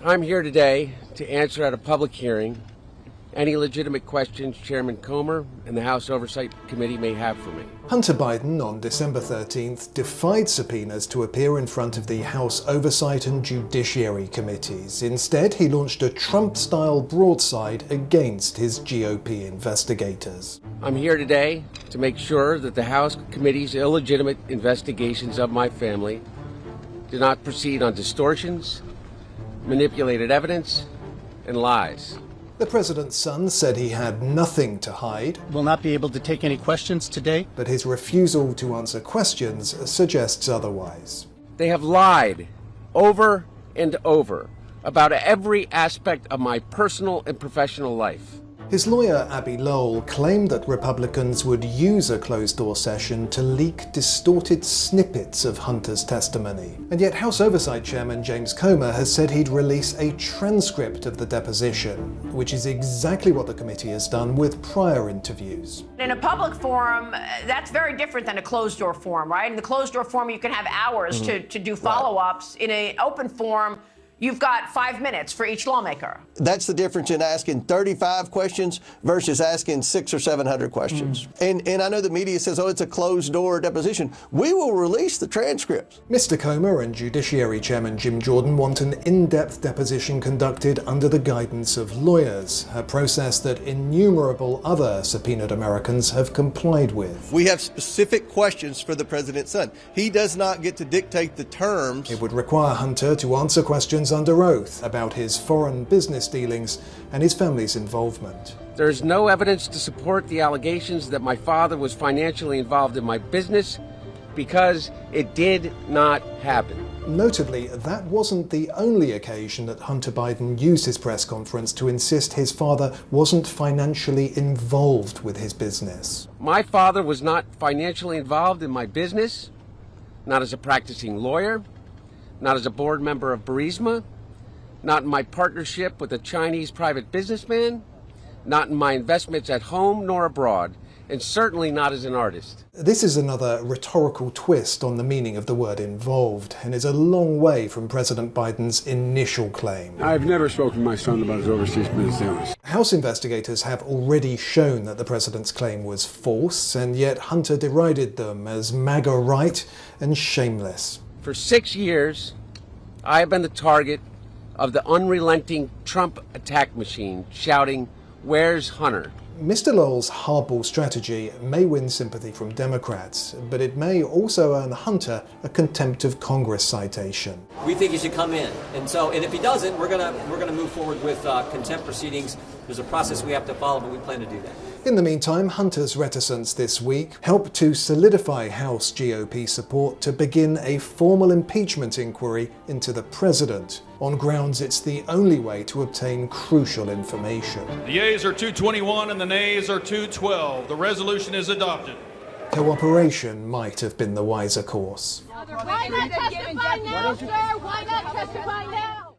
I'm here today to answer at a public hearing any legitimate questions Chairman Comer and the House Oversight Committee may have for me. Hunter Biden on December 13th defied subpoenas to appear in front of the House Oversight and Judiciary Committees. Instead, he launched a Trump-style broadside against his GOP investigators. I'm here today to make sure that the House Committee's illegitimate investigations of my family do not proceed on distortions, manipulated evidence, and lies. The president's son said he had nothing to hide. Will not be able to take any questions today. But his refusal to answer questions suggests otherwise. They have lied over and over about every aspect of my personal and professional life. His lawyer, Abby Lowell, claimed that Republicans would use a closed-door session to leak distorted snippets of Hunter's testimony. And yet House Oversight Chairman James Comer has said he'd release a transcript of the deposition, which is exactly what the committee has done with prior interviews. In a public forum, that's very different than a closed-door forum, right? In the closed-door forum, you can have hours to do follow-ups. In an open forum, you've got 5 minutes for each lawmaker. That's the difference in asking 35 questions versus asking 600 or 700 questions. And I know the media says, oh, it's a closed-door deposition. We will release the transcripts. Mr. Comer and Judiciary Chairman Jim Jordan want an in-depth deposition conducted under the guidance of lawyers, a process that innumerable other subpoenaed Americans have complied with. We have specific questions for the president's son. He does not get to dictate the terms. It would require Hunter to answer questions under oath about his foreign business dealings and his family's involvement. There is no evidence to support the allegations that my father was financially involved in my business because it did not happen. Notably, that wasn't the only occasion that Hunter Biden used his press conference to insist his father wasn't financially involved with his business. My father was not financially involved in my business, not as a practicing lawyer, not as a board member of Burisma, not in my partnership with a Chinese private businessman, not in my investments at home nor abroad, and certainly not as an artist. This is another rhetorical twist on the meaning of the word involved, and is a long way from President Biden's initial claim. I've never spoken to my son about his overseas business dealings. House investigators have already shown that the president's claim was false, and yet Hunter derided them as MAGA right and shameless. For 6 years, I have been the target of the unrelenting Trump attack machine, shouting, "Where's Hunter?" Mr. Lowell's hardball strategy may win sympathy from Democrats, but it may also earn Hunter a contempt of Congress citation. We think he should come in, and if he doesn't, we're gonna move forward with contempt proceedings. There's a process we have to follow, but we plan to do that. In the meantime, Hunter's reticence this week helped to solidify House GOP support to begin a formal impeachment inquiry into the president, on grounds it's the only way to obtain crucial information. The yeas are 221 and the nays are 212. The resolution is adopted. Cooperation might have been the wiser course. Why not testify now, sir? Why not testify now?